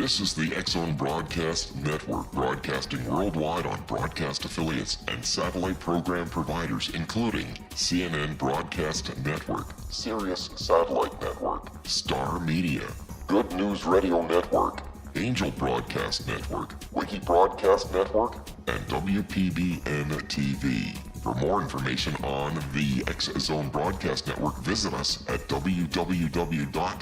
This is the TSOM Broadcast Network, broadcasting worldwide on broadcast affiliates and satellite program providers, including CNN Broadcast Network, Sirius Satellite Network, Star Media, Good News Radio Network, Angel Broadcast Network, Wiki Broadcast Network, and WPBN TV. For more information on the TSOM Broadcast Network, visit us at www.xzbn.net.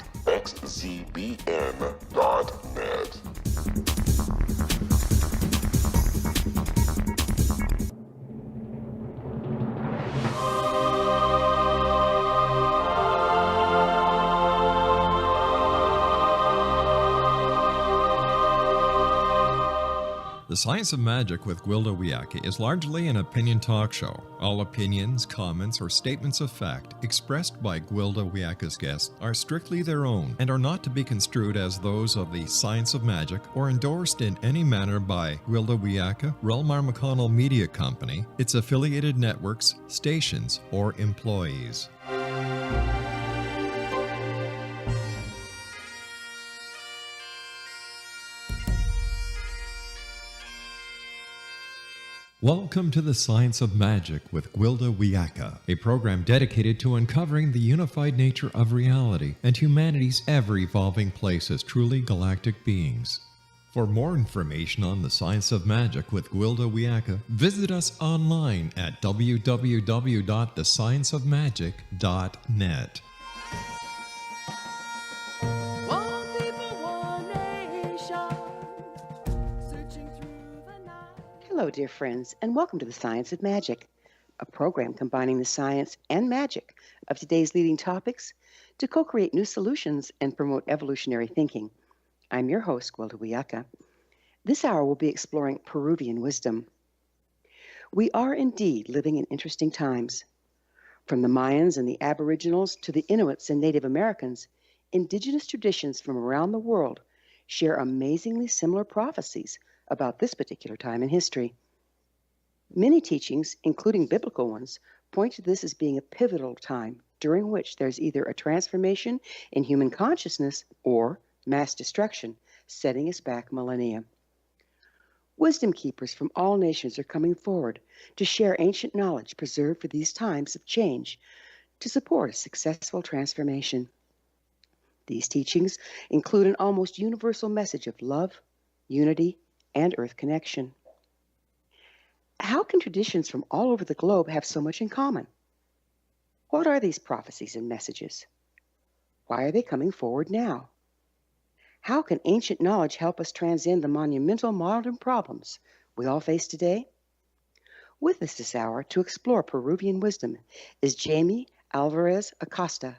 The Science of Magic with Gwilda Wiyaka is largely an opinion talk show. All opinions, comments, or statements of fact expressed by Gwilda Wiyaka's guests are strictly their own and are not to be construed as those of the Science of Magic or endorsed in any manner by Gwilda Wiyaka, rel-mar McConnell Media Company, its affiliated networks, stations, or employees. Welcome to the Science of Magic with Gwilda Wiyaka, a program dedicated to uncovering the unified nature of reality and humanity's ever-evolving place as truly galactic beings. For more information on the Science of Magic with Gwilda Wiyaka, visit us online at www.thescienceofmagic.net. Hello, dear friends, and welcome to the Science of Magic, a program combining the science and magic of today's leading topics to co-create new solutions and promote evolutionary thinking. I'm your host, Gwilda Wiyaka. This hour we'll be exploring Peruvian wisdom. We are indeed living in interesting times. From the Mayans and the Aboriginals to the Inuits and Native Americans, indigenous traditions from around the world share amazingly similar prophecies about this particular time in history. Many teachings, including biblical ones, point to this as being a pivotal time during which there's either a transformation in human consciousness or mass destruction, setting us back millennia. Wisdom keepers from all nations are coming forward to share ancient knowledge preserved for these times of change to support a successful transformation. These teachings include an almost universal message of love, unity, and earth connection. How can traditions from all over the globe have so much in common? What are these prophecies and messages? Why are they coming forward now? How can ancient knowledge help us transcend the monumental modern problems we all face today? With us this hour to explore Peruvian wisdom is Jhaimy Alvarez-Acosta,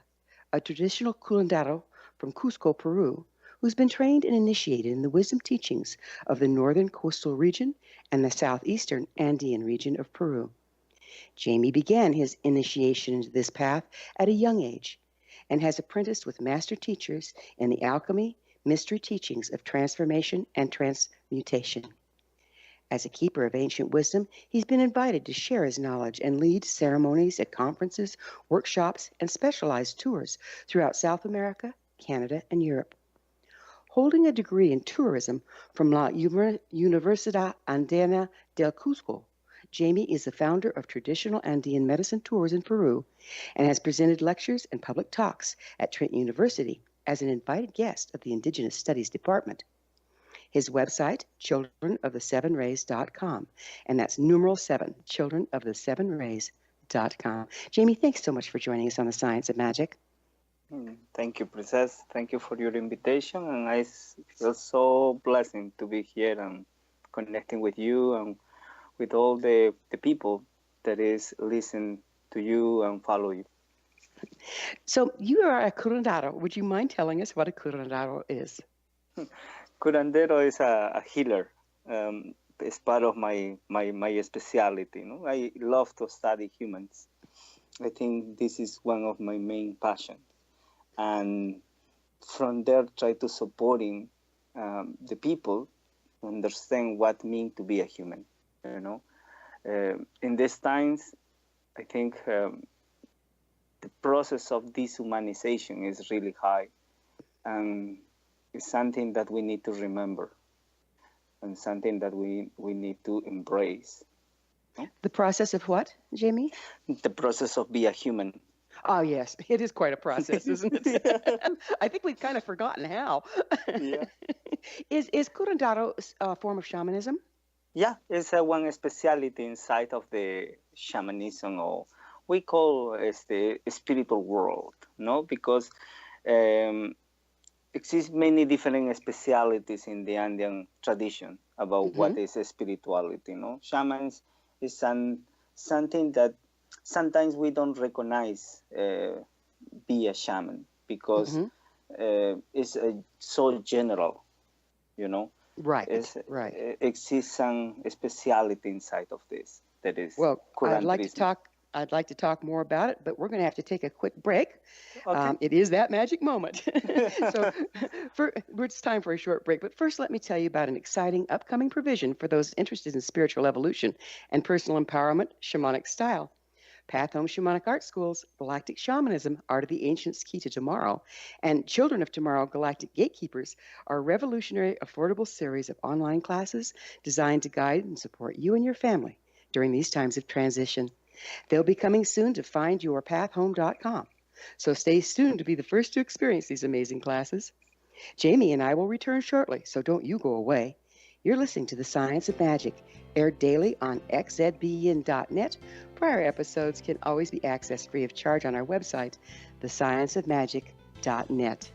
a traditional curandero from Cusco, Peru, who's been trained and initiated in the wisdom teachings of the northern coastal region and the southeastern Andean region of Peru. Jhaimy began his initiation into this path at a young age and has apprenticed with master teachers in the alchemy, mystery teachings of transformation and transmutation. As a keeper of ancient wisdom, he's been invited to share his knowledge and lead ceremonies at conferences, workshops, and specialized tours throughout South America, Canada, and Europe. Holding a degree in tourism from La Universidad Andina del Cusco, Jhaimy is the founder of Traditional Andean Medicine Tours in Peru and has presented lectures and public talks at Trent University as an invited guest of the Indigenous Studies Department. His website, childrenofthesevenrays.com, and that's numeral 7, childrenofthesevenrays.com. Jhaimy, thanks so much for joining us on the Science of Magic. Thank you, Princess. Thank you for your invitation, and I feel so blessed to be here and connecting with you and with all the people that is listen to you and follow you. So you are a curandero. Would you mind telling us what a curandero is? Curandero is a healer. It's part of my specialty. I love to study humans. I think this is one of my main passions. And from there, try to supporting the people to understand what it means to be a human. In these times, I think the process of dehumanization is really high, and is something that we need to remember and something that we need to embrace. The process of what, Jhaimy? The process of being a human. Oh, yes. It is quite a process, isn't it? I think we've kind of forgotten how. Yeah. Is curandero a form of shamanism? Yeah, it's one specialty inside of the shamanism, or we call the spiritual world, no? Because exist many different specialities in the Andean tradition about what is spirituality, no? Shamans is something that sometimes we don't recognize be a shaman because it's so general, you know. Right, right. Exists some speciality inside of this that is curandrism. I'd like to talk more about it, but we're going to have to take a quick break. Okay. It is that magic moment. So it's time for a short break. But first, let me tell you about an exciting upcoming provision for those interested in spiritual evolution and personal empowerment, shamanic style. Path Home Shamanic Art School's Galactic Shamanism, Art of the Ancients Key to Tomorrow, and Children of Tomorrow, Galactic Gatekeepers are a revolutionary, affordable series of online classes designed to guide and support you and your family during these times of transition. They'll be coming soon to findyourpathhome.com. So stay tuned to be the first to experience these amazing classes. Jhaimy and I will return shortly, so don't you go away. You're listening to The Science of Magic, aired daily on xzbn.net. Prior episodes can always be accessed free of charge on our website, thescienceofmagic.net.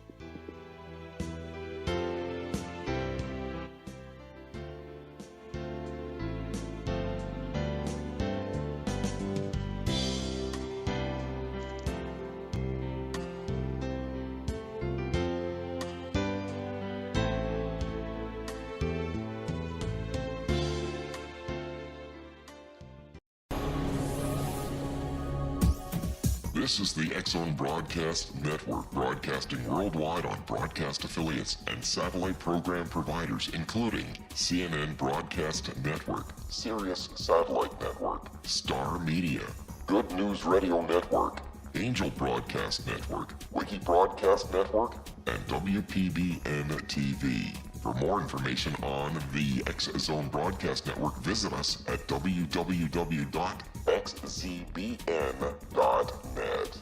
This is the X-Zone Broadcast Network, broadcasting worldwide on broadcast affiliates and satellite program providers, including CNN Broadcast Network, Sirius Satellite Network, Star Media, Good News Radio Network, Angel Broadcast Network, Wiki Broadcast Network, and WPBN TV. For more information on the X-Zone Broadcast Network, visit us at www.xzbn.net.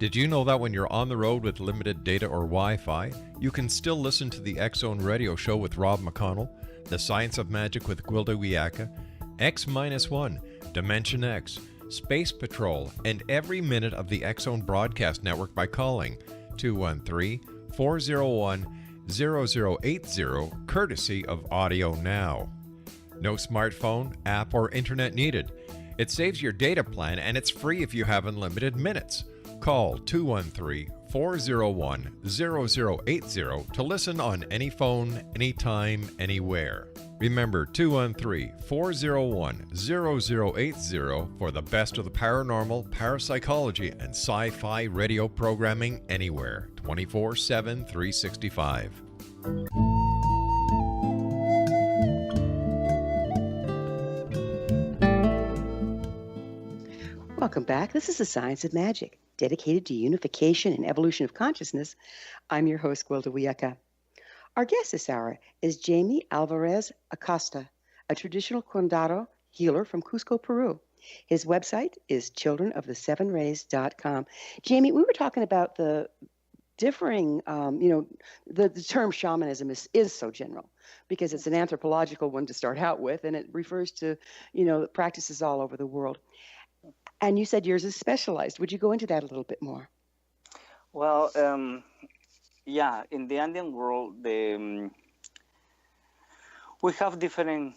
Did you know that when you're on the road with limited data or Wi-Fi, you can still listen to the X-Zone Radio Show with Rob McConnell, The Science of Magic with Gwilda Wiyaka, X-1, Dimension X, Space Patrol, and every minute of the X-Zone Broadcast Network by calling 213-401-0080, courtesy of Audio Now. No smartphone, app, or internet needed. It saves your data plan and it's free if you have unlimited minutes. Call 213-401-0080 to listen on any phone, anytime, anywhere. Remember 213-401-0080 for the best of the paranormal, parapsychology, and sci-fi radio programming anywhere, 24/7, 365. Welcome back. This is The Science of Magic, dedicated to unification and evolution of consciousness. I'm your host, Gwilda Wiyaka. Our guest this hour is Jhaimy Alvarez-Acosta, a traditional curandero healer from Cusco, Peru. His website is childrenofthesevenrays.com. Jhaimy, we were talking about the differing, the term shamanism is so general because it's an anthropological one to start out with, and it refers to, practices all over the world. And you said yours is specialized. Would you go into that a little bit more? Well, yeah, in the Andean world, we have different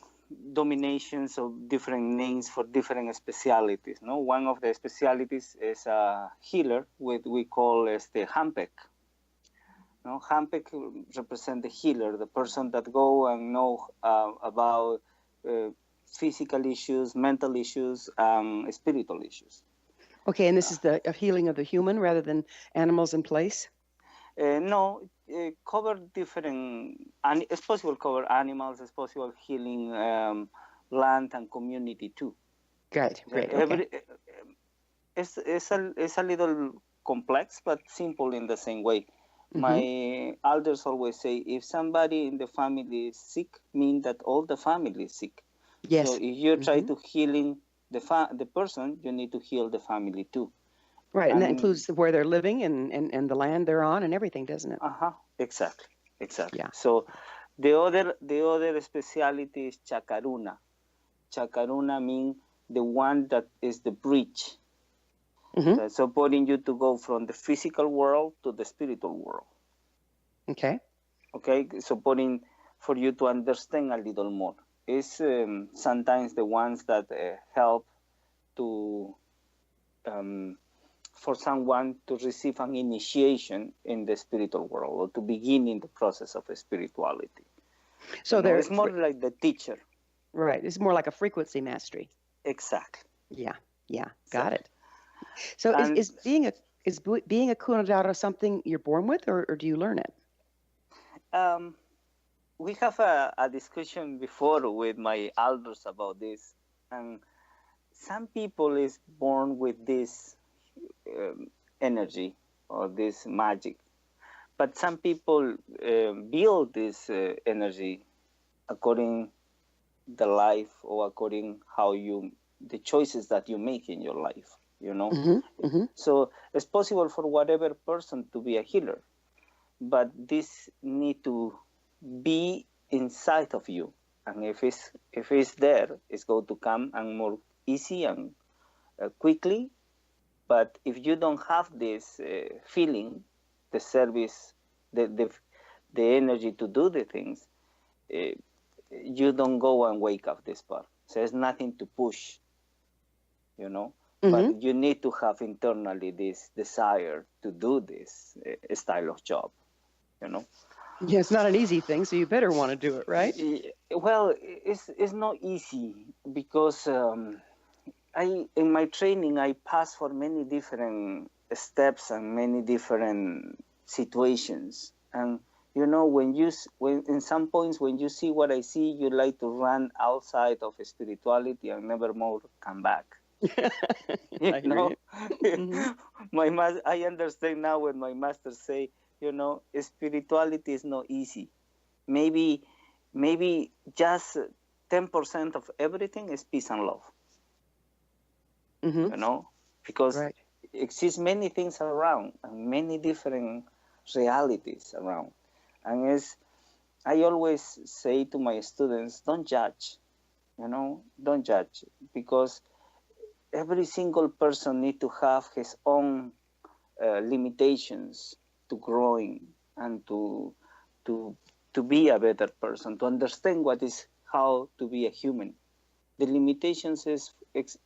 dominations of different names for different specialities. No, one of the specialities is a healer, which we call as the Hampek. No, Hampek represents the healer, the person that go and know about physical issues, mental issues, and spiritual issues. Okay, and this is the healing of the human rather than animals in place? No, cover different, and it's possible cover animals, it's possible healing land and community too. Great. Okay. It's a little complex, but simple in the same way. My elders always say, if somebody in the family is sick, mean that all the family is sick. Yes. So if you try to healing the person, you need to heal the family too. Right, and that includes where they're living and the land they're on and everything, doesn't it? Exactly. Yeah. So the other speciality is chakaruna. Chakaruna means the one that is the bridge. Supporting you to go from the physical world to the spiritual world. Okay, supporting for you to understand a little more. It's sometimes the ones that help to for someone to receive an initiation in the spiritual world or to begin in the process of spirituality. So it's more like the teacher. Right, it's more like a frequency mastery. Exactly. Yeah, got it. So is being a curandero something you're born with, or do you learn it? We have a discussion before with my elders about this, and some people is born with this energy or this magic, but some people build this energy according the life or according how the choices that you make in your life. So it's possible for whatever person to be a healer, but this need to be inside of you, and if it's there, it's going to come and more easy and quickly. But if you don't have this feeling, the service, the energy to do the things, you don't go and wake up this part. So there's nothing to push, but you need to have internally this desire to do this style of job, Yeah, it's not an easy thing, so you better want to do it, right? Well, it's not easy because in my training I passed for many different steps and many different situations, and when in some points when you see what I see, you like to run outside of spirituality and never more come back. I hear you. I understand now when my master say, spirituality is not easy. Maybe just 10% of everything is peace and love. Because exists many things around and many different realities around. And I always say to my students, don't judge, don't judge, because every single person needs to have his own limitations to growing and to be a better person, to understand how to be a human. The limitations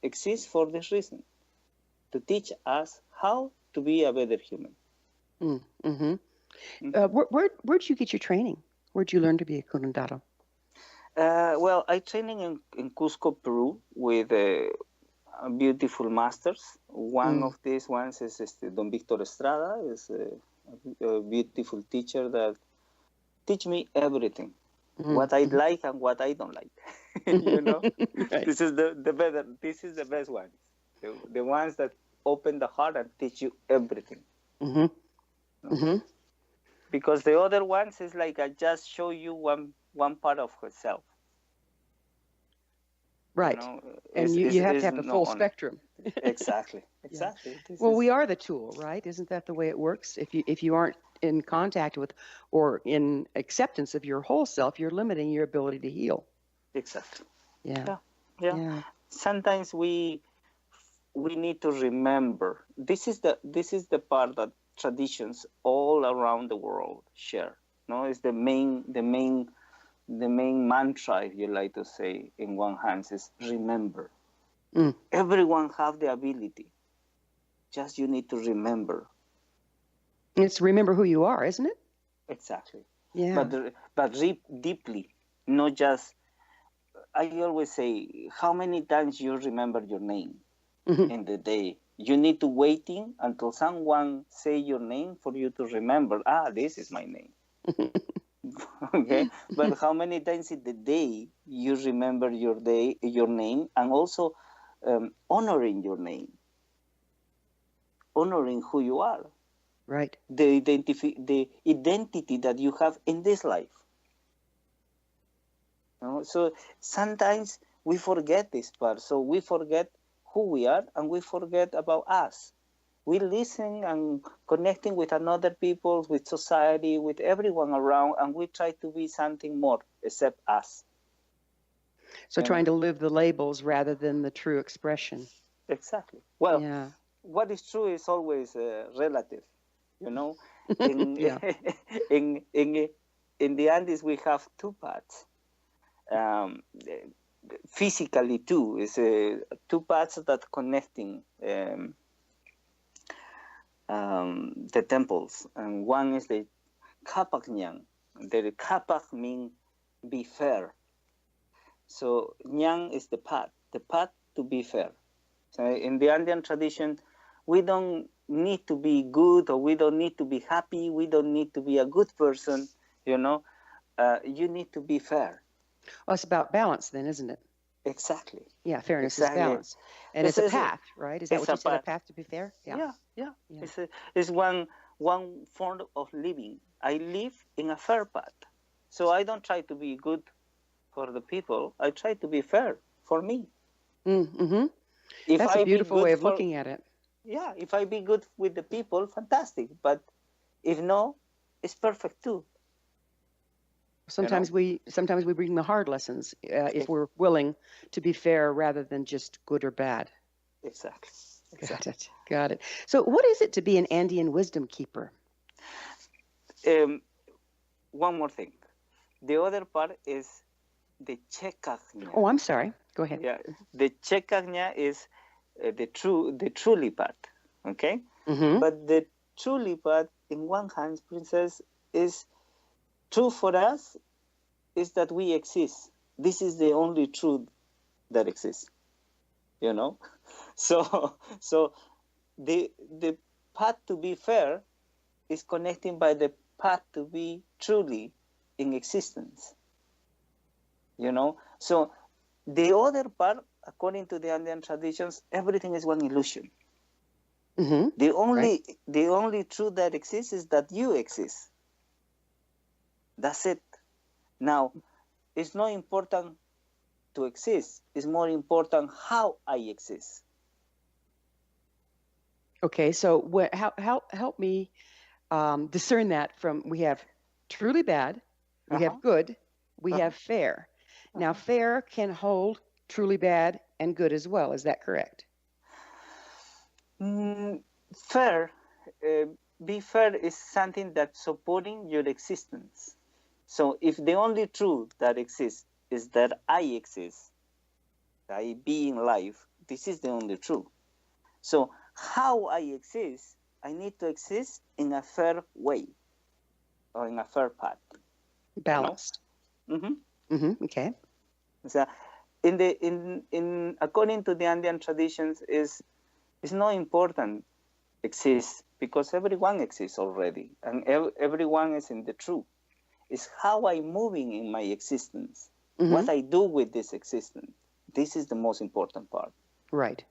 exist for this reason, to teach us how to be a better human. Where'd you get your training? Where'd you learn to be a curandero? Well, I training in Cusco, Peru, with beautiful masters. One of these ones is Don Victor Estrada, is a beautiful teacher that teach me everything, what I like and what I don't like. Right. This is the better. This is the best ones, the ones that open the heart and teach you everything. Because the other ones is like I just show you one part of herself. Right. And you have to have the full spectrum. Exactly. Yeah. Well, we are the tool, right? Isn't that the way it works? If you aren't in contact with or in acceptance of your whole self, you're limiting your ability to heal. Exactly. Yeah. Sometimes we need to remember. This is the part that traditions all around the world share. It's the main mantra, if you like to say, in one hand, is remember. Everyone have the ability. Just you need to remember. It's remember who you are, isn't it? Exactly. Yeah. But deeply, not just. I always say, how many times you remember your name in the day? You need to waiting until someone say your name for you to remember. This is my name. Okay, but how many times in the day you remember your name, and also honoring your name, honoring who you are, Right. the identity that you have in this life. So sometimes we forget this part. So we forget who we are, and we forget about us. We listen and connecting with another people, with society, with everyone around, and we try to be something more except us. So trying to live the labels rather than the true expression. Exactly. Well, yeah. What is true is always relative. In, Yeah. in the Andes we have two paths. Physically too, is two paths that connecting the temples, and one is the Kapak Nyang. The Kapak means be fair. So Nyang is the path to be fair. So in the Andean tradition, we don't need to be good, or we don't need to be happy. We don't need to be a good person. You need to be fair. Well, it's about balance then, isn't it? Exactly. Yeah, fairness is Exactly. balance. And it's a path, right? Is that what you said, a path to be fair? Yeah. It's one form of living. I live in a fair path. So I don't try to be good for the people. I try to be fair for me. Mm-hmm. If That's I a beautiful be good way of looking at it. Yeah, if I be good with the people, fantastic. But if no, it's perfect too. Sometimes we bring the hard lessons if we're willing to be fair rather than just good or bad. Exactly. Got it. So what is it to be an Andean wisdom keeper? One more thing. The other part is the Chekagnya. Oh, I'm sorry. Go ahead. Yeah, the Chekagnya is the truly part. Okay? Mm-hmm. But the truly part, in one hand, Princess, is true for us, is that we exist. This is the only truth that exists. So the path to be fair is connecting by the path to be truly in existence. So the other part, according to the Andean traditions, everything is one illusion. Mm-hmm. The only truth that exists is that you exist. That's it. Now, it's not important to exist. It's more important how I exist. Okay, so help me discern that from, we have truly bad, we have good, we have fair. Now, fair can hold truly bad and good as well. Is that correct? Fair, be fair is something that's supporting your existence. So if the only truth that exists is that I exist, I be in life, this is the only truth. So how I exist, I need to exist in a fair way, or in a fair path. Balanced. Okay. So according to the Andean traditions, it's not important exists, because everyone exists already, and everyone is in the truth. It's how I'm moving in my existence, what I do with this existence. This is the most important part. Right.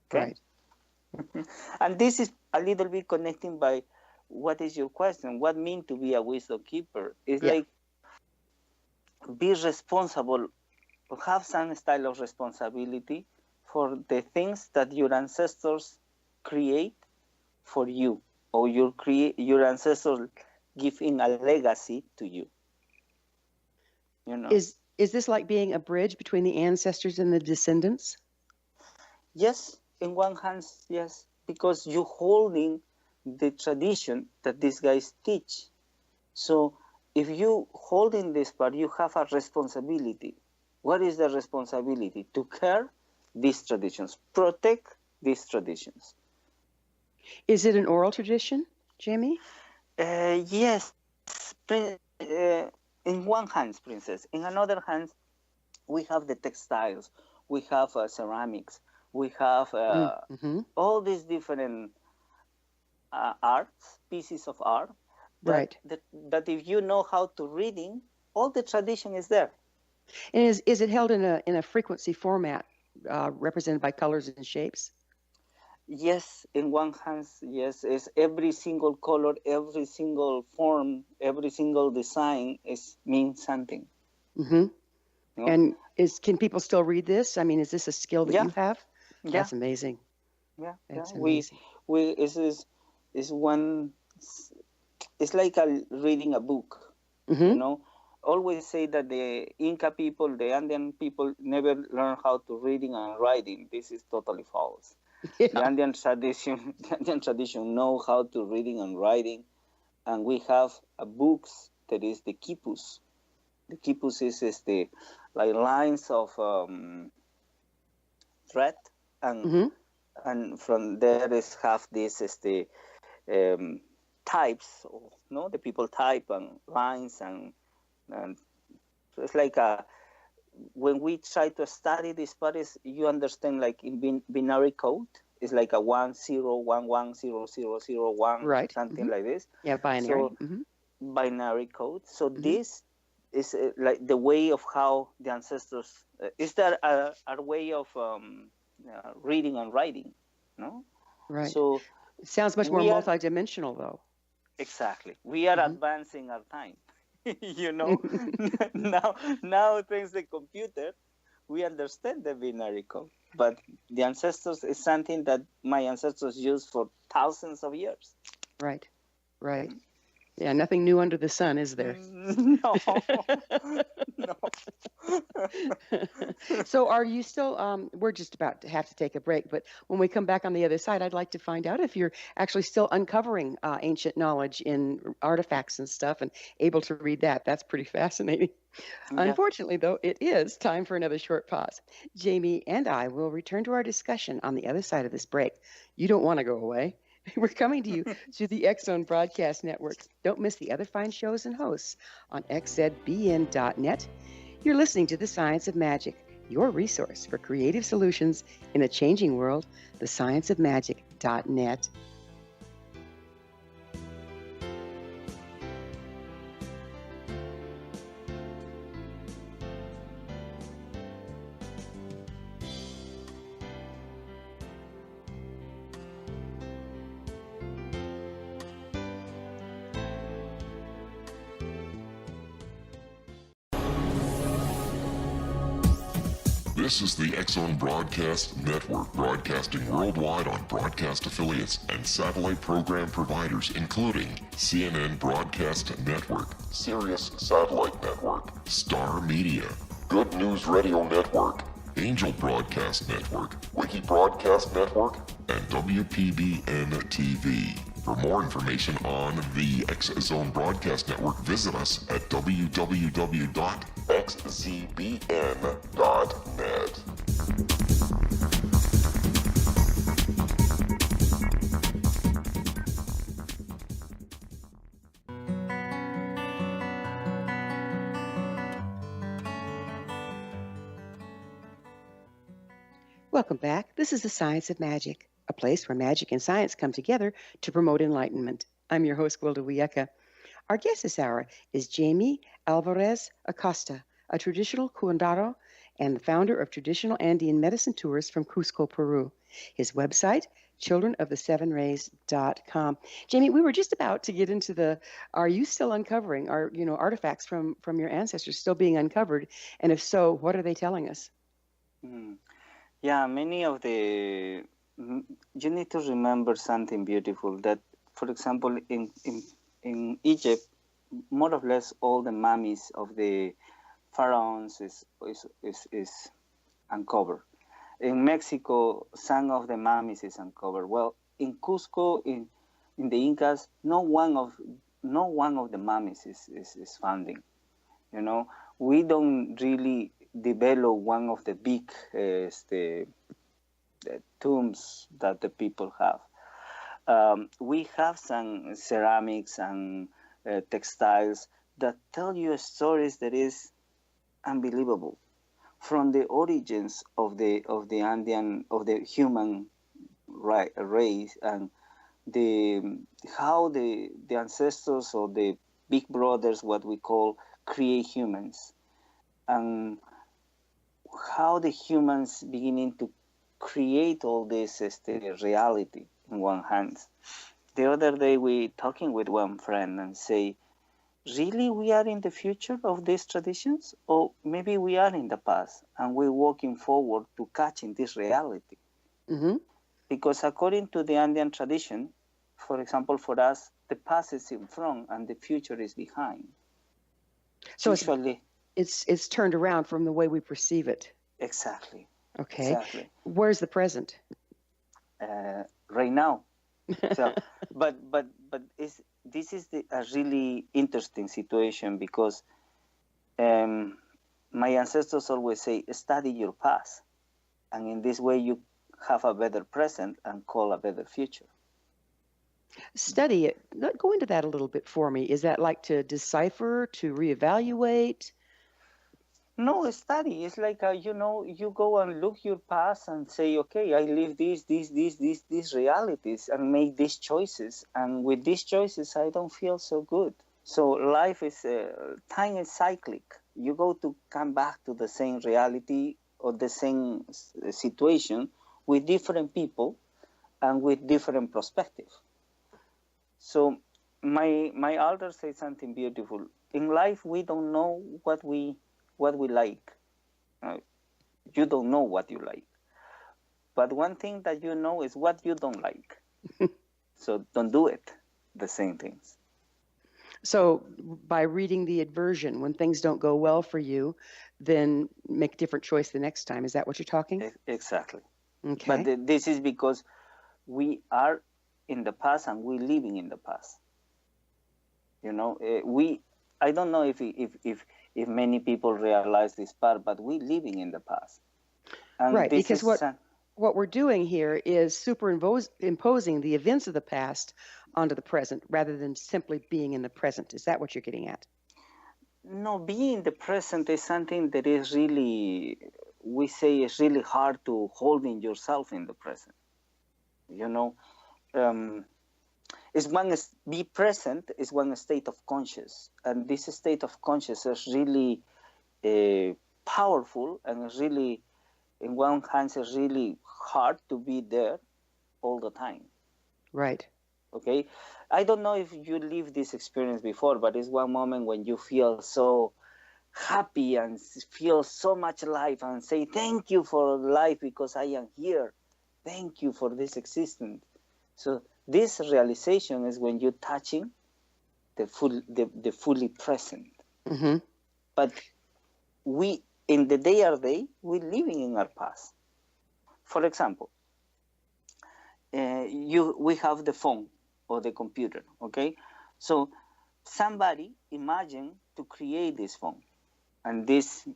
Okay? Right. And this is a little bit connecting by what is your question. What mean to be a wisdom keeper? It's like be responsible, have some style of responsibility for the things that your ancestors create for you, or your ancestors give in a legacy to you. Is this like being a bridge between the ancestors and the descendants? Yes, in one hand, yes, because you're holding the tradition that these guys teach. So if you holding this part, you have a responsibility. What is the responsibility? To care these traditions, protect these traditions. Is it an oral tradition, Jhaimy? Yes, in one hand, Princess. In another hand, we have the textiles, we have ceramics, we have all these different arts, pieces of art Right. That if you know how to reading, all the tradition is there. And is it held in a frequency format represented by colors and shapes? Yes, in one hand, yes, is every single color, every single form, every single design means something. Mm-hmm. You know? And can people still read this? I mean, is this a skill that you have? Yeah. That's amazing. Yeah, That's yeah. amazing. We is one. It's like reading a book. Mm-hmm. You know, always say that the Inca people, the Andean people, never learn how to reading and writing. This is totally false. Yeah. The Andean tradition know how to reading and writing, and we have a books that is the quipus. The quipus is the like lines of thread, and Mm-hmm. and from there is have this is the types, no, the people type and lines and so it's like when we try to study this part is you understand like in binary code it's like a 10110001 Right. something Mm-hmm. like this. Yeah, binary. So Mm-hmm. binary code. So Mm-hmm. this is like the way of how the ancestors is there a way of reading and writing, no? Right. So It sounds much more we are multidimensional, though. exactly we are Mhm. advancing our time. You know, now thanks to the computer we understand the binary code, but the ancestors is something that my ancestors used for thousands of years. Right. Right. Yeah, nothing new under the sun, is there? No. No. So are you still, we're just about to have to take a break, but when we come back on the other side, I'd like to find out if you're actually still uncovering ancient knowledge in artifacts and stuff and able to read that. That's pretty fascinating. Yeah. Unfortunately, though, it is time for another short pause. Jhaimy and I will return to our discussion on the other side of this break. You don't want to go away. We're coming to you through the X-Zone Broadcast Network. Don't miss the other fine shows and hosts on xzbn.net. You're listening to The Science of Magic, your resource for creative solutions in a changing world, thescienceofmagic.net. This is the X-Zone Broadcast Network, broadcasting worldwide on broadcast affiliates and satellite program providers, including CNN Broadcast Network, Sirius Satellite Network, Star Media, Good News Radio Network, Angel Broadcast Network, Wiki Broadcast Network, and WPBN TV. For more information on the X-Zone Broadcast Network, visit us at www.xzbn.net. Welcome back. This is The Science of Magic, a place where magic and science come together to promote enlightenment. I'm your host, Gwilda Wiyaka. Our guest this hour is Jhaimy Alvarez-Acosta, a traditional curandero and the founder of Traditional Andean Medicine Tours from Cusco, Peru. His website, childrenofthesevenrays.com. Jhaimy, we were just about to get into are you still uncovering, artifacts from your ancestors still being uncovered? And if so, what are they telling us? Yeah, many of you need to remember something beautiful that, for example, in Egypt, more or less all the mummies of the pharaohs is uncovered. In Mexico, some of the mummies is uncovered. Well, in Cusco, in the Incas, no one of the mummies is founding. You know, we don't really develop one of the big the tombs that the people have. We have some ceramics and textiles that tell you stories that is unbelievable from the origins of the Andean of the human race and the how the ancestors or the big brothers, what we call, create humans, and how the humans beginning to create all this reality in one hand. The other day we talking with one friend and say, really we are in the future of these traditions, or maybe we are in the past and we're walking forward to catching this reality. Mm-hmm. Because according to the Andean tradition, for example, for us, the past is in front and the future is behind. So usually it's turned around from the way we perceive it. Exactly. Okay. Exactly. Where's the present? Right now. So, but this is a really interesting situation because my ancestors always say, study your past, and in this way you have a better present and call a better future. Study it. Go into that a little bit for me. Is that like to decipher, to reevaluate? No, study. It's like, you go and look your past and say, okay, I live these realities and make these choices. And with these choices, I don't feel so good. So life is, time is cyclic. You go to come back to the same reality or the same situation with different people and with different perspective. So my elder said something beautiful. In life, we don't know what we like. You don't know what you like. But one thing that you know is what you don't like. So don't do it, the same things. So by reading the aversion, when things don't go well for you, then make a different choice the next time. Is that what you're talking? Exactly. Okay. But this is because we are in the past and we're living in the past. I don't know if many people realize this part, but we're living in the past. And right, because what we're doing here is superimposing the events of the past onto the present rather than simply being in the present. Is that what you're getting at? No, being in the present is something that is really, we say, is really hard to hold in yourself in the present. Be present is one state of conscious, and this state of conscious is really powerful, and is really, in one hand, it's really hard to be there all the time. Right. Okay. I don't know if you lived this experience before, but it's one moment when you feel so happy and feel so much alive and say, thank you for life because I am here. Thank you for this existence. So this realization is when you're touching the fully present. Mm-hmm. But we, in the day-to-day, we're living in our past. For example, we have the phone or the computer, okay? So somebody imagine to create this phone, and this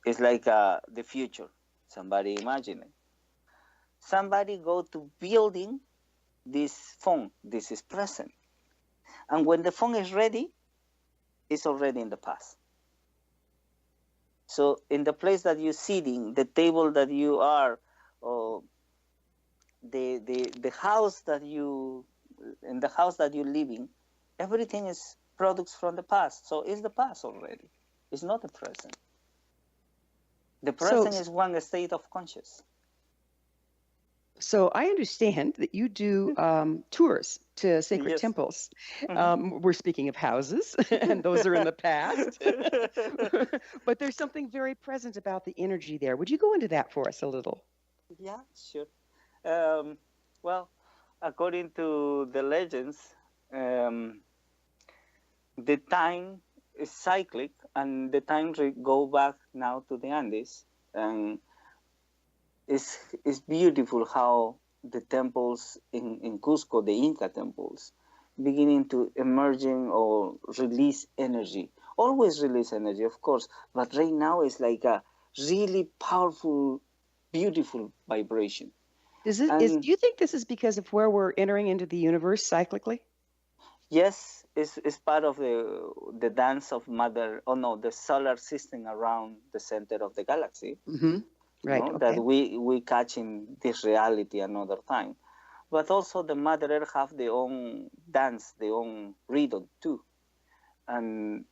is like the future. Somebody imagine it. Somebody go to building this phone. This is present. And when the phone is ready, it's already in the past. So in the place that you're sitting, the table that you are, or the house that you, in the house that you're living, everything is products from the past. So it's the past already. It's not the present. The present is one state of conscious. So I understand that you do tours to sacred temples. Mm-hmm. We're speaking of houses, and those are in the past. But there's something very present about the energy there. Would you go into that for us a little? Yeah, sure. Well, according to the legends, the time is cyclic, and the time go back now to the Andes, and it's beautiful how the temples in Cusco, the Inca temples, beginning to emerging or release energy. Always release energy, of course, but right now it's like a really powerful, beautiful vibration. Do you think this is because of where we're entering into the universe cyclically? Yes, it's part of the dance of the solar system around the center of the galaxy. Mm-hmm. Right. Okay. That we catch in this reality another time. but also the Mother Earth have their own dance, their own rhythm too. And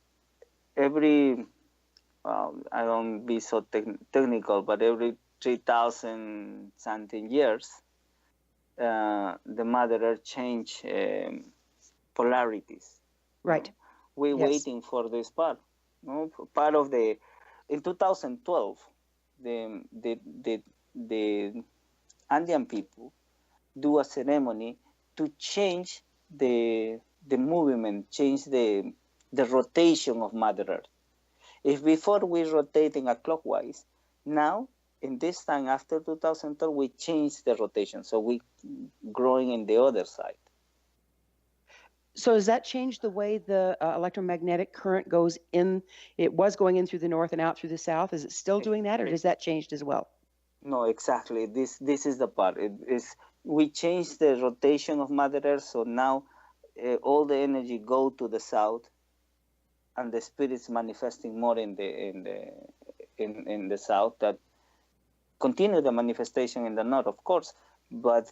every, I don't be so technical, but every 3,000 something years, the Mother Earth change polarities. Right. You know? We're Yes. waiting for this part. You know? Part of the, in 2012, the Andean people do a ceremony to change the movement, change the rotation of Mother Earth. If before we rotating a clockwise, now in this time after 2012 we change the rotation, so we growing in the other side. So does that change the way the electromagnetic current goes in? It was going in through the north and out through the south. Is it still doing that, or does that changed as well? No, exactly. This is the part. It is, we change the rotation of Mother Earth, so now all the energy go to the south, and the spirits manifesting more in the south. That continue the manifestation in the north, of course, but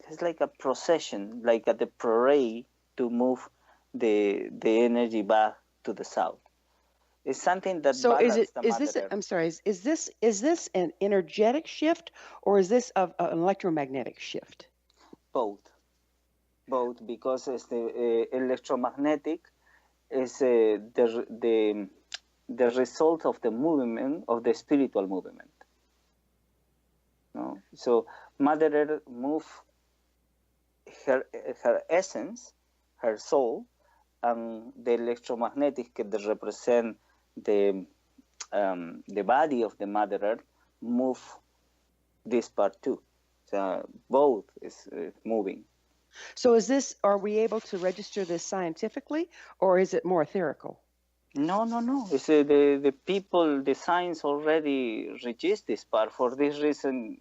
it's like a procession, like at the parade to move the energy back to the south. It's something that So balances the is Mother this Earth. I'm sorry, is this an energetic shift, or is this an electromagnetic shift? Both, because it's the electromagnetic is the result of the movement of the spiritual movement. No? So Mother Earth move her essence, her soul, and the electromagnetic that represent the body of the Mother Earth move this part too. So both is moving. So are we able to register this scientifically, or is it more etherical? No. It's the people, the science already registered this part. For this reason,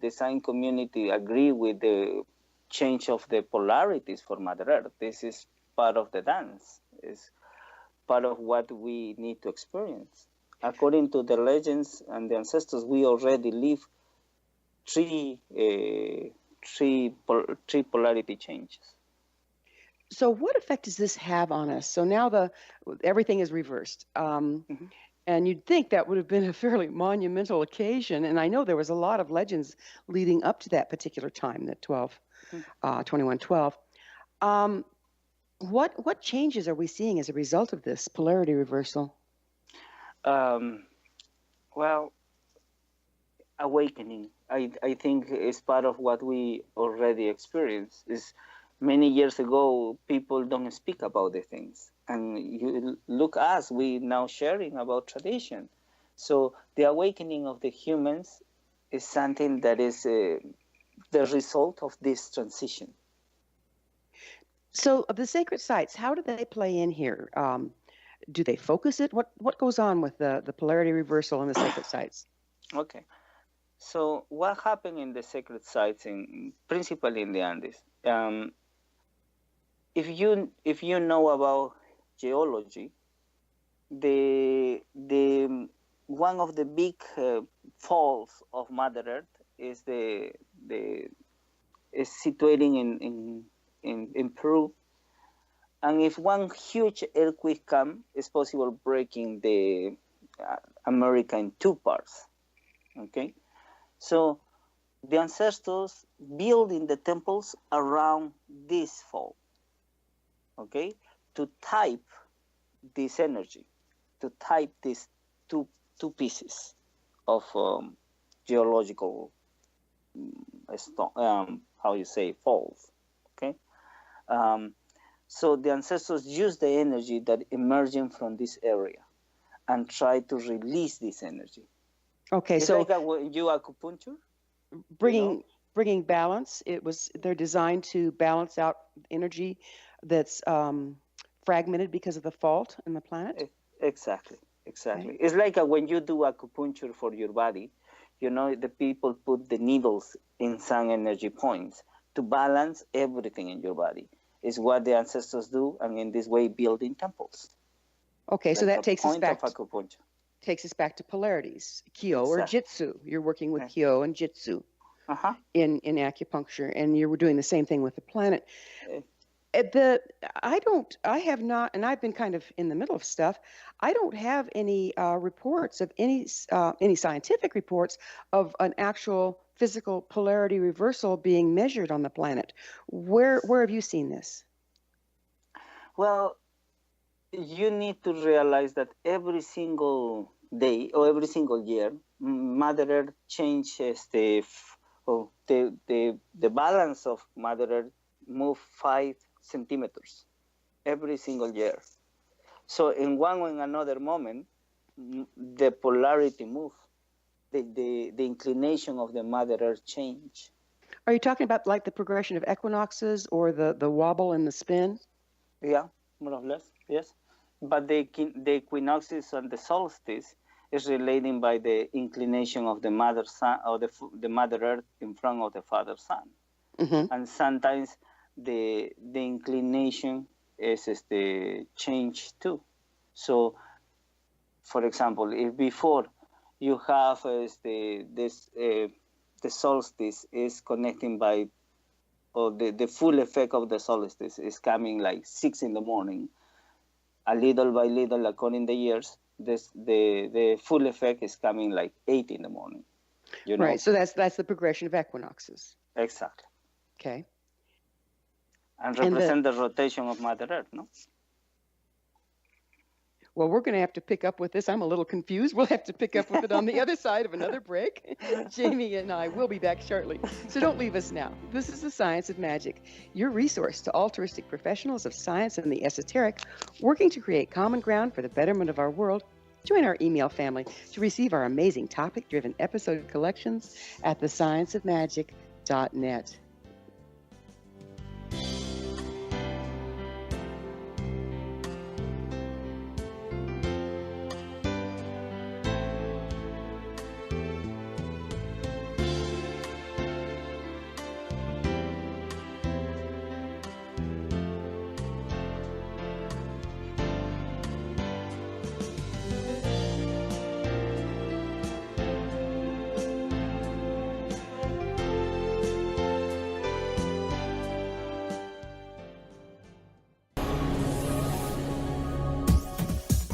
the science community agree with the change of the polarities for Mother Earth. This is part of the dance. It's part of what we need to experience. According to the legends and the ancestors, we already live three polarity changes. So what effect does this have on us? So now everything is reversed. And you'd think that would have been a fairly monumental occasion. And I know there was a lot of legends leading up to that particular time, that 2112. What changes are we seeing as a result of this polarity reversal? Well, awakening. I think is part of what we already experienced. Is many years ago, people don't speak about the things. And you look us, we now sharing about tradition. So the awakening of the humans is something that is the result of this transition. So the sacred sites, how do they play in here? Do they focus it? What goes on with the polarity reversal in the sacred sites? Okay. So what happened in the sacred sites, principally in the Andes? If you know about geology, the one of the big falls of Mother Earth is is situating in Peru, and if one huge earthquake comes, it's possible breaking the America in two parts. Okay, so the ancestors building the temples around this fall. Okay, to type this energy, to type these two pieces of geological how you say falls. Okay, so the ancestors use the energy that emerging from this area and try to release this energy. Okay, it's so like when you acupuncture, bringing balance. They're designed to balance out energy that's fragmented because of the fault in the planet. Exactly. Okay. It's like when you do acupuncture for your body, the people put the needles in some energy points to balance everything in your body. Is what the ancestors do, and in this way building temples. Okay, so that takes us back of acupuncture. Takes us back to polarities, Kyo or Exactly. Jitsu. You're working with Kyo and Jitsu. Uh-huh. in acupuncture, and you were doing the same thing with the planet. Eh, I have not, and I've been kind of in the middle of stuff. I don't have any reports of any scientific reports of an actual physical polarity reversal being measured on the planet. Where have you seen this? Well, you need to realize that every single day or every single year, Mother Earth changes the balance of Mother Earth move 5 centimeters every single year. So in one or in another moment, the polarity move, the inclination of the Mother Earth change. Are you talking about like the progression of equinoxes or the wobble and the spin? Yeah, more or less, yes. But the equinoxes and the solstice is relating by the inclination of the Mother Sun or the Mother Earth in front of the Father Sun. Mm-hmm. And sometimes the inclination is change too. So, for example, if before you have the solstice is connecting by, or the full effect of the solstice is coming like 6 in the morning, a little by little, according the years, the full effect is coming like 8 in the morning. You know? Right. So that's the progression of equinoxes. Exactly. Okay. And represent the rotation of Mother Earth, no? Well, we're going to have to pick up with this. I'm a little confused. We'll have to pick up with it on the other side of another break. Jhaimy and I will be back shortly. So don't leave us now. This is The Science of Magic, your resource to altruistic professionals of science and the esoteric, working to create common ground for the betterment of our world. Join our email family to receive our amazing topic-driven episode collections at thescienceofmagic.net.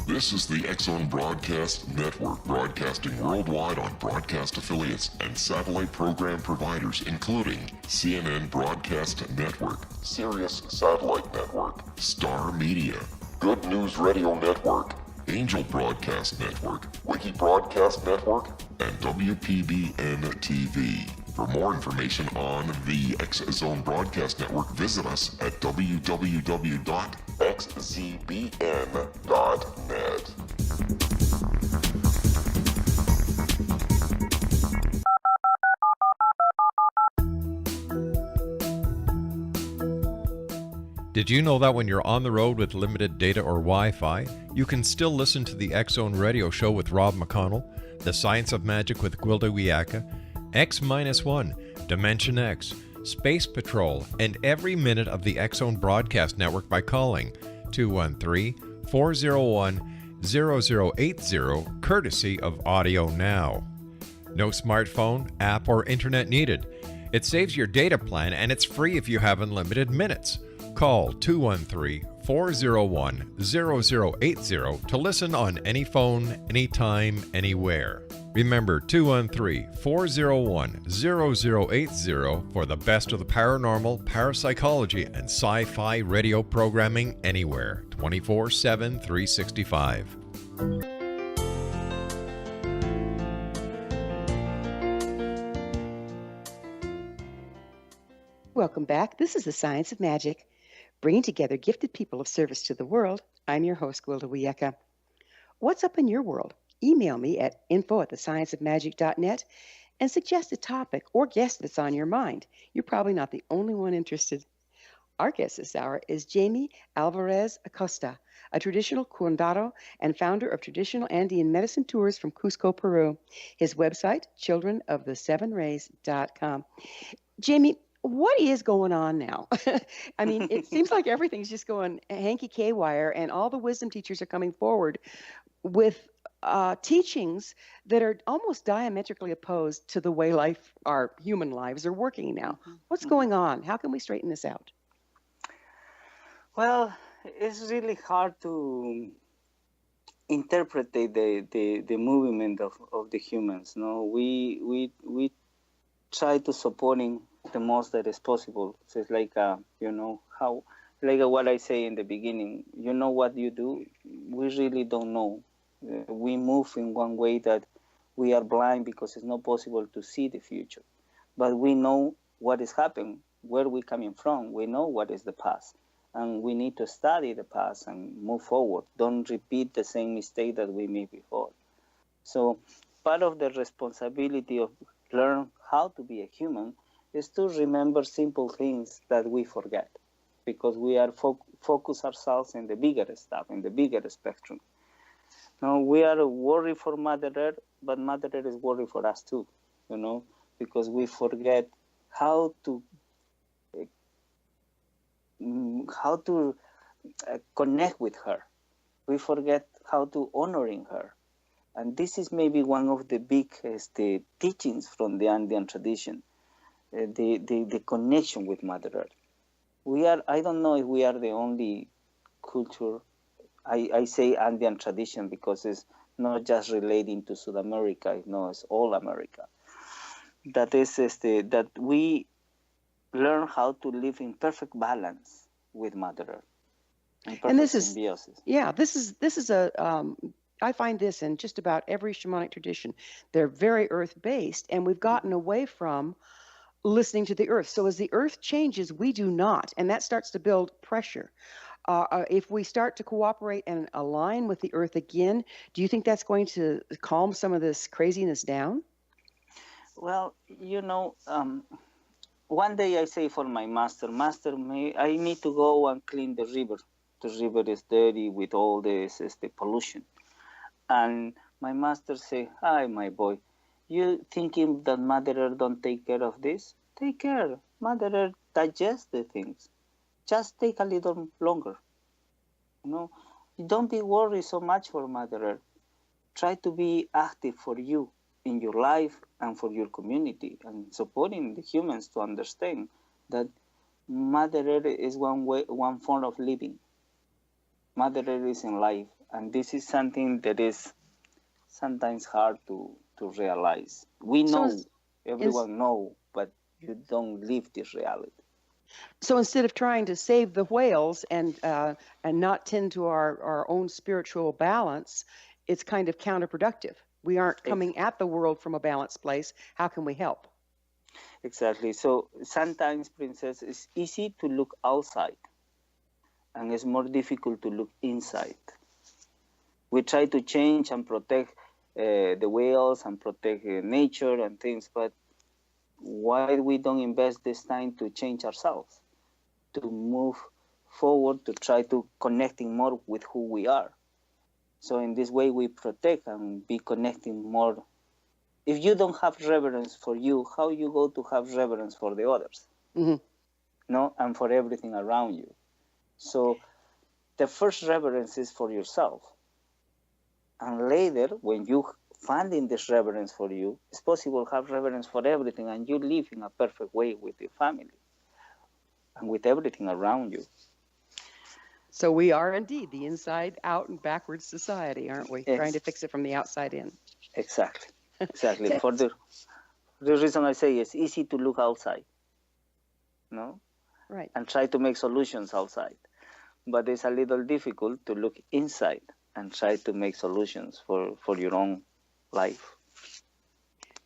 This is the X-Zone Broadcast Network, broadcasting worldwide on broadcast affiliates and satellite program providers, including CNN Broadcast Network, Sirius Satellite Network, Star Media, Good News Radio Network, Angel Broadcast Network, Wiki Broadcast Network, and WPBN TV. For more information on the X-Zone Broadcast Network, visit us at www.xzbn.net. Did you know that when you're on the road with limited data or Wi-Fi, you can still listen to the X-Zone Radio Show with Rob McConnell, The Science of Magic with Gwilda Wiyaka, X-1, Dimension X, Space Patrol, and every minute of the X-Zone Broadcast Network by calling 213-401-0080, courtesy of Audio Now. No smartphone, app, or internet needed. It saves your data plan and it's free if you have unlimited minutes. Call 213-401-0080 to listen on any phone, anytime, anywhere. Remember 213-401-0080 for the best of the paranormal, parapsychology, and sci-fi radio programming anywhere, 24/7, 365. Welcome back. This is The Science of Magic, bringing together gifted people of service to the world. I'm your host, Gwilda Wiyaka. What's up in your world? Email me at info@thescienceofmagic.net and suggest a topic or guest that's on your mind. You're probably not the only one interested. Our guest this hour is Jhaimy Alvarez-Acosta, a traditional curandero and founder of Traditional Andean Medicine Tours from Cusco, Peru. His website, childrenofthesevenrays.com. Jhaimy, what is going on now? I mean, it seems like everything's just going hanky-K-wire, and all the wisdom teachers are coming forward with teachings that are almost diametrically opposed to the way our human lives are working now. What's going on? How can we straighten this out? Well, it's really hard to interpret the movement of the humans. No, we try to supporting the most that is possible. So it's like how, like what I say in the beginning. What you do, we really don't know. We move in one way that we are blind because it's not possible to see the future, but we know what is happening, where we're coming from. We know what is the past. And we need to study the past and move forward. Don't repeat the same mistake that we made before. So part of the responsibility of learn how to be a human is to remember simple things that we forget, because we are focus ourselves in the bigger stuff, in the bigger spectrum. Now we are worried for Mother Earth, but Mother Earth is worried for us too, because we forget how to connect with her. We forget how to honoring her. And this is maybe one of the biggest teachings from the Andean tradition, the connection with Mother Earth. I don't know if we are the only culture, I say Andean tradition because it's not just relating to South America, it's all America. That is that we learn how to live in perfect balance with Mother Earth. And this is symbiosis. Yeah, this is I find this in just about every shamanic tradition. They're very earth-based, and we've gotten away from listening to the earth. So as the earth changes, we do not, and that starts to build pressure. If we start to cooperate and align with the earth again, do you think that's going to calm some of this craziness down? Well, one day I say for my master, I need to go and clean the river. The river is dirty with all this pollution. And my master say, hi, my boy, you thinking that Mother Earth don't take care of this? Take care. Mother Earth digests the things. Just take a little longer. Don't be worried so much for Mother Earth. Try to be active for you in your life and for your community, and supporting the humans to understand that Mother Earth is one form of living. Mother Earth is in life, and this is something that is sometimes hard to realize. We know, everyone know, but you don't live this reality. So instead of trying to save the whales and not tend to our own spiritual balance, it's kind of counterproductive. We aren't coming at the world from a balanced place. How can we help? Exactly. So sometimes, Princess, it's easy to look outside, and it's more difficult to look inside. We try to change and protect the whales and protect nature and things, but why we don't invest this time to change ourselves, to move forward, to try to connecting more with who we are? So in this way, we protect and be connecting more. If you don't have reverence for you, how you go to have reverence for the others? Mm-hmm. No, and for everything around you. So the first reverence is for yourself. And later, when you finding this reverence for you, it's possible to have reverence for everything, and you live in a perfect way with your family and with everything around you. So we are indeed the inside out and backwards society, aren't we? Trying to fix it from the outside in. Exactly. For the reason I say it's easy to look outside, right, and try to make solutions outside, but it's a little difficult to look inside and try to make solutions for your own life.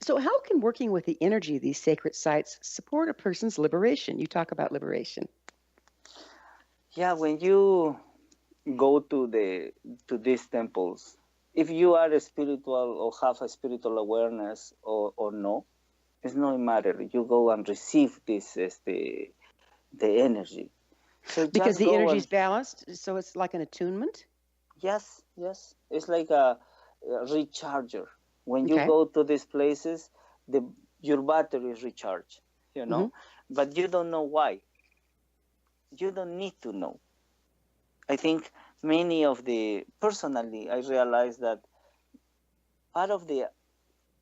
So how can working with the energy of these sacred sites support a person's liberation? You talk about liberation. Yeah, when you go to these temples, if you are a spiritual or have a spiritual awareness or no, it's no matter. You go and receive this the energy. So because the energy is balanced, so it's like an attunement? Yes. It's like a recharger. When you go to these places, your battery is recharged, mm-hmm. But you don't know why. You don't need to know. I think personally, I realized that part of the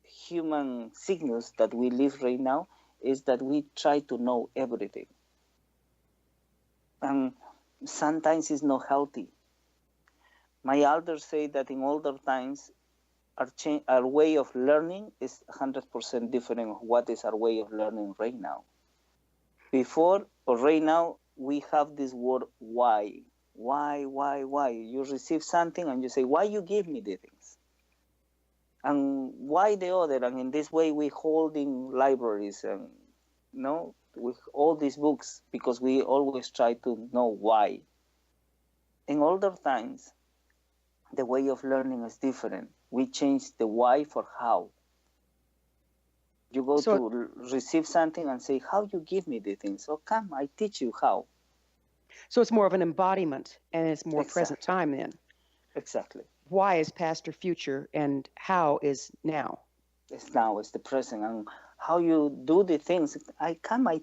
human signals that we live right now is that we try to know everything. And sometimes it's not healthy. My elders say that in older times, our way of learning is 100% different of what is our way of learning right now. Before or right now, we have this word why. Why? You receive something and you say, why you give me the things? And why the other? And in this way, we hold in libraries and with all these books because we always try to know why. In older times, the way of learning is different. We change the why for how. You go to receive something and say, how you give me the things? So come, I teach you how. So it's more of an embodiment, and it's more Exactly. present time then. Exactly. Why is past or future, and how is now? It's now, it's the present. And how you do the things, I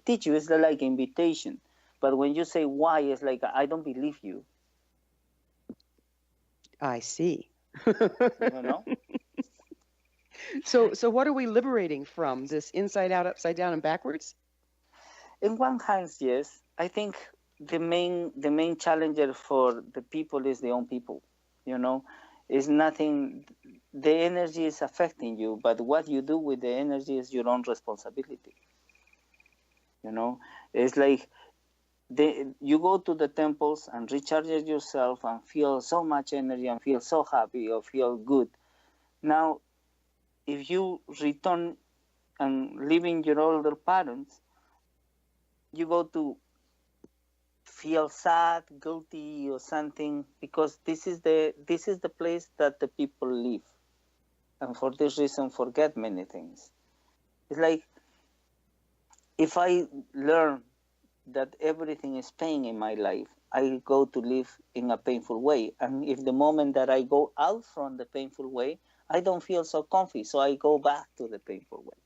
teach you. It's like invitation. But when you say why, it's like, I don't believe you. I see. You know? So what are we liberating from? This inside out, upside down, and backwards? In one hand, yes. I think the main challenger for the people is the own people. It's nothing. The energy is affecting you, but what you do with the energy is your own responsibility. It's like you go to the temples and recharge yourself and feel so much energy and feel so happy or feel good. Now, if you return and live in your older patterns, you go to feel sad, guilty, or something because this is the place that the people live, and for this reason forget many things. It's like if I learn that everything is pain in my life, I go to live in a painful way, and if the moment that I go out from the painful way, I don't feel so comfy, so I go back to the painful way.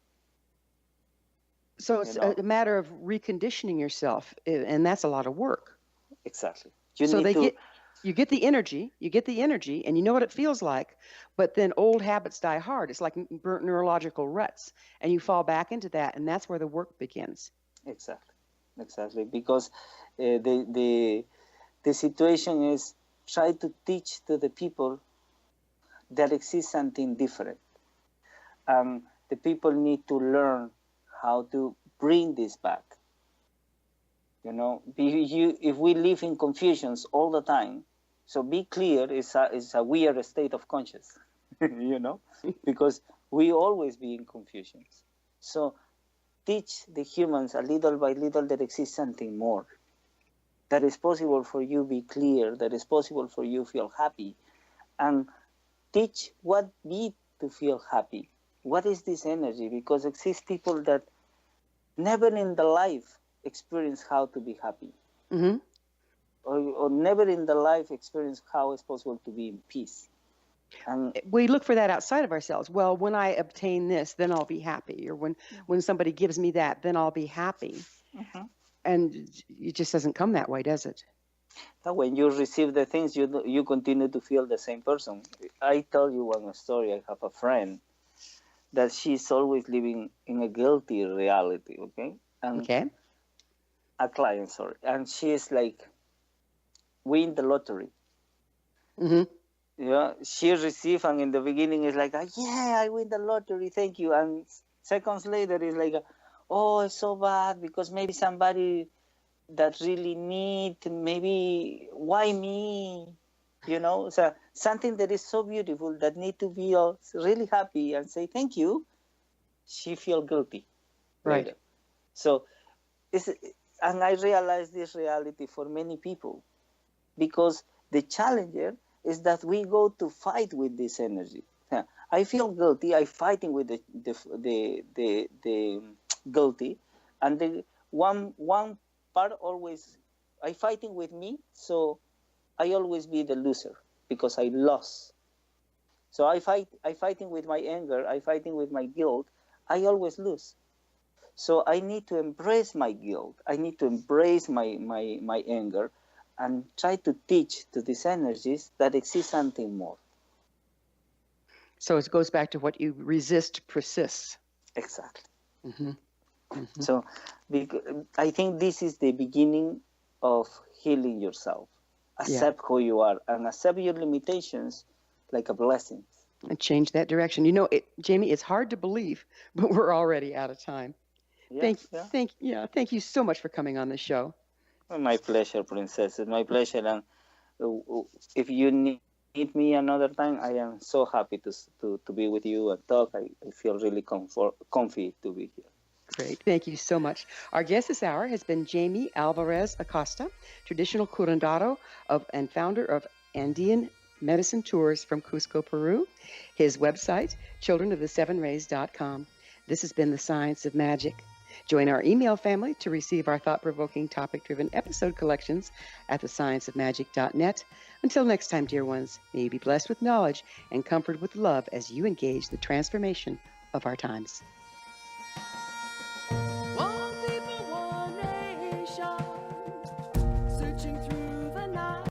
So it's a matter of reconditioning yourself, and that's a lot of work. Exactly. You get the energy, and you know what it feels like, but then old habits die hard. It's like burnt neurological ruts, and you fall back into that, and that's where the work begins. Exactly. Because the situation is try to teach to the people that exists something different. The people need to learn how to bring this back. If we live in confusions all the time, so be clear, it's a weird state of conscious, because we always be in confusions. So teach the humans a little by little that exists something more. That is possible for you be clear, that is possible for you feel happy, and teach what be to feel happy. What is this energy? Because exist people that never in the life experience how to be happy. Mm-hmm. Or never in the life experience how it's possible to be in peace. And we look for that outside of ourselves. Well, when I obtain this, then I'll be happy. Or when somebody gives me that, then I'll be happy. Mm-hmm. And it just doesn't come that way, does it? When you receive the things, you continue to feel the same person. I tell you one story. I have a friend that she's always living in a guilty reality, okay? And okay. A client, sorry. And she's like, win the lottery. Mm-hmm. Yeah, she received, and in the beginning it's like, yeah, I win the lottery, thank you. And seconds later it's like, oh, it's so bad because maybe somebody that really need, maybe why me? So something that is so beautiful that need to be really happy and say thank you, she feel guilty. Right. Later. So and I realize this reality for many people, because the challenger is that we go to fight with this energy. I feel guilty. I'm fighting with the guilty, and the one part always I fighting with me. So I always be the loser because I lost. So I fighting with my anger. I fighting with my guilt. I always lose. So I need to embrace my guilt. I need to embrace my anger, and try to teach to these energies that exists something more. So it goes back to what you resist persists. Exactly. Mm-hmm. Mm-hmm. So I think this is the beginning of healing yourself. Accept who you are and accept your limitations like a blessing. And change that direction. You know, Jhaimy, it's hard to believe, but we're already out of time. Yes, Thank you so much for coming on the show. My pleasure, Princess. It's my pleasure. And if you need me another time, I am so happy to be with you and talk. I feel really comfy to be here. Great. Thank you so much. Our guest this hour has been Jhaimy Alvarez-Acosta, traditional curandero and founder of Andean Medicine Tours from Cusco, Peru. His website, childrenofthesevenrays.com. This has been The Science of Magic. Join our email family to receive our thought-provoking, topic-driven episode collections at thescienceofmagic.net. Until next time, dear ones, may you be blessed with knowledge and comforted with love as you engage the transformation of our times.